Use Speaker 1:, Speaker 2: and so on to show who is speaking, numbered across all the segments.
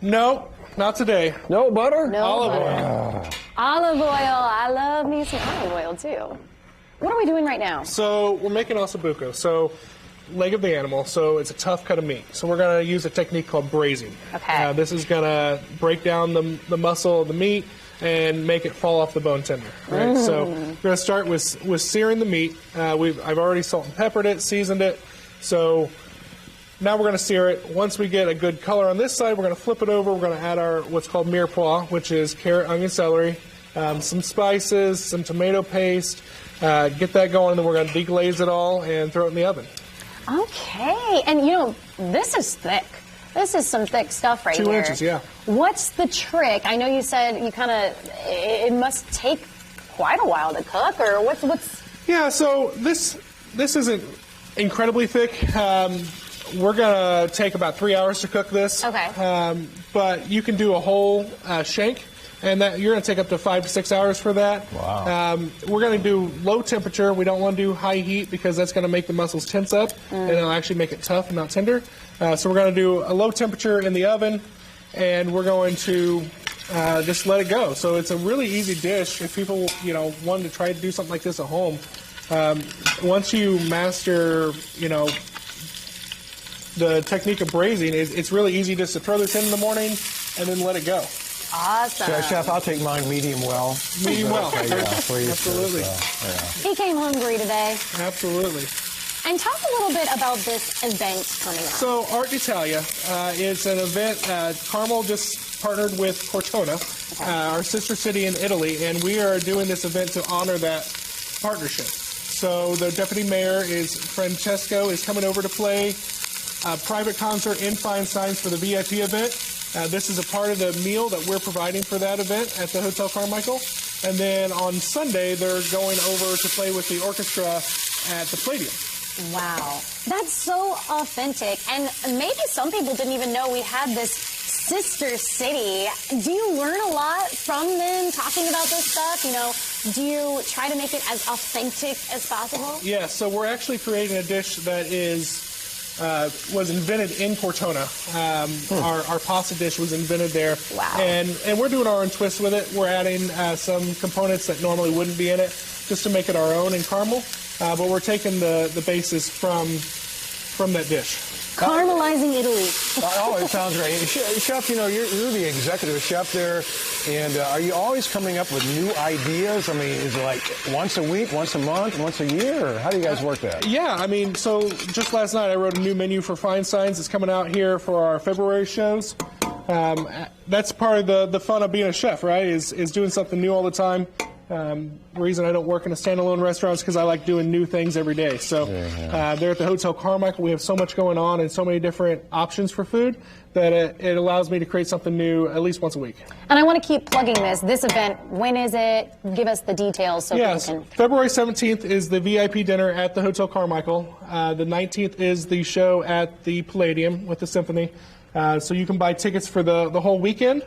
Speaker 1: No, not today.
Speaker 2: No butter?
Speaker 3: No
Speaker 1: Olive
Speaker 3: butter.
Speaker 1: oil.
Speaker 3: Olive oil. I love me some olive oil, too. What are we doing right now?
Speaker 1: So we're making ossobuco. So leg of the animal. So it's a tough cut of meat. So we're going to use a technique called braising.
Speaker 3: Okay.
Speaker 1: This is going to break down the muscle of the meat and make it fall off the bone tender. Right. So we're going to start with searing the meat. I've already salt and peppered it, seasoned it. So now we're going to sear it. Once we get a good color on this side, we're going to flip it over. We're going to add our what's called mirepoix, which is carrot, onion, celery, some spices, some tomato paste. Get that going, and then we're going to deglaze it all and throw it in the oven.
Speaker 3: Okay. And, you know, this is thick. This is some thick stuff right here.
Speaker 1: 2 inches, yeah.
Speaker 3: What's the trick? I know you said you kind of, it must take quite a while to cook, or what's...
Speaker 1: Yeah, so this isn't incredibly thick. We're going to take about 3 hours to cook this.
Speaker 3: Okay.
Speaker 1: But you can do a whole shank, and that you're going to take up to 5 to 6 hours for that.
Speaker 2: Wow.
Speaker 1: We're going to do low temperature. We don't want to do high heat because that's going to make the muscles tense up, and it'll actually make it tough and not tender. So we're going to do a low temperature in the oven, and we're going to just let it go. So it's a really easy dish if people, wanted to try to do something like this at home. Once you master, the technique of braising, it's really easy just to throw this in the morning and then let it go.
Speaker 3: Awesome.
Speaker 2: Chef, I'll take mine medium well.
Speaker 1: Medium well.
Speaker 2: Okay, yeah, please.
Speaker 1: Absolutely.
Speaker 3: He came hungry today.
Speaker 1: Absolutely.
Speaker 3: And talk a little bit about this event coming up.
Speaker 1: So Arte Italia is an event. Carmel just partnered with Cortona, our sister city in Italy, and we are doing this event to honor that partnership. So the deputy mayor Francesco is coming over to play a private concert in Fine Signs for the VIP event. This is a part of the meal that we're providing for that event at the Hotel Carmichael. And then on Sunday, they're going over to play with the orchestra at the Palladium.
Speaker 3: Wow. That's so authentic. And maybe some people didn't even know we had this sister city. Do you learn a lot from them talking about this stuff? Do you try to make it as authentic as possible?
Speaker 1: Yeah, so we're actually creating a dish that was invented in Cortona. Our pasta dish was invented there.
Speaker 3: Wow.
Speaker 1: And we're doing our own twist with it. We're adding some components that normally wouldn't be in it just to make it our own in Carmel. But we're taking the basis from that dish.
Speaker 3: Caramelizing Italy.
Speaker 2: Oh, it sounds great. Chef, you're the executive chef there, and are you always coming up with new ideas? I mean, is it like once a week, once a month, once a year, or how do you guys work that?
Speaker 1: Yeah, so just last night I wrote a new menu for Fine Signs. It's coming out here for our February shows. That's part of the fun of being a chef, right, is doing something new all the time. The reason I don't work in a standalone restaurant is because I like doing new things every day. So there at the Hotel Carmichael, we have so much going on and so many different options for food that it allows me to create something new at least once a week.
Speaker 3: And I want to keep plugging this event. When is it? Give us the details so people can...
Speaker 1: February 17th is the VIP dinner at the Hotel Carmichael. The 19th is the show at the Palladium with the symphony. So you can buy tickets for the whole weekend.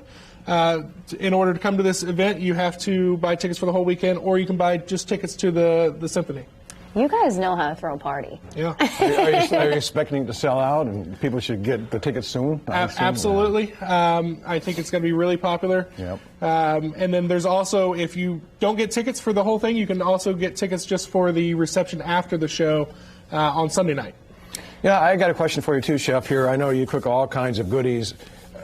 Speaker 1: In order to come to this event, you have to buy tickets for the whole weekend, or you can buy just tickets to the symphony.
Speaker 3: You guys know how to throw a party.
Speaker 1: Yeah.
Speaker 2: Are you expecting to sell out and people should get the tickets soon?
Speaker 1: Absolutely. I think it's going to be really popular.
Speaker 2: Yep.
Speaker 1: And then there's also, if you don't get tickets for the whole thing, you can also get tickets just for the reception after the show on Sunday night.
Speaker 2: Yeah, I got a question for you too, Chef. Here, I know you cook all kinds of goodies.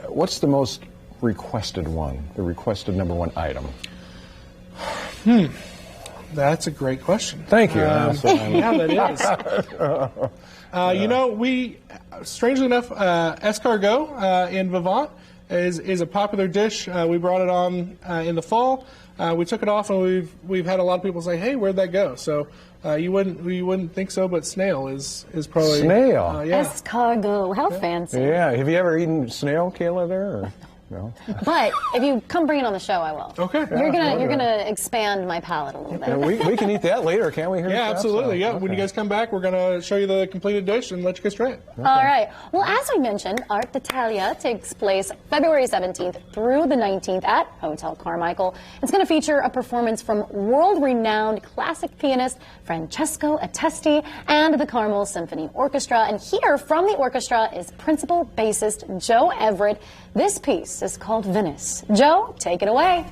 Speaker 2: What's the most requested one, the requested #1 item?
Speaker 1: That's a great question.
Speaker 2: Thank you.
Speaker 1: Yeah, that is. We, strangely enough, escargot in Vivant is a popular dish. We brought it on in the fall. We took it off, and we've had a lot of people say, "Hey, where'd that go?" So you wouldn't think so, but snail is probably
Speaker 2: snail.
Speaker 1: Yeah.
Speaker 3: Escargot, how fancy.
Speaker 2: Yeah. Have you ever eaten snail, Kayla? There. Or? No.
Speaker 3: But if you come bring it on the show, I will.
Speaker 1: Okay.
Speaker 3: You're gonna expand my palate a little bit.
Speaker 2: And we can eat that later, can't we?
Speaker 1: Yeah, absolutely. Yeah. Okay. When you guys come back, we're gonna show you the completed dish and let you guys try it.
Speaker 3: Okay. All right. Well, as we mentioned, Arte Italia takes place February 17th through the 19th at Hotel Carmichael. It's going to feature a performance from world-renowned classic pianist Francesco Attesti and the Carmel Symphony Orchestra. And here from the orchestra is principal bassist Joe Everett. This piece is called Venice. Joe, take it away.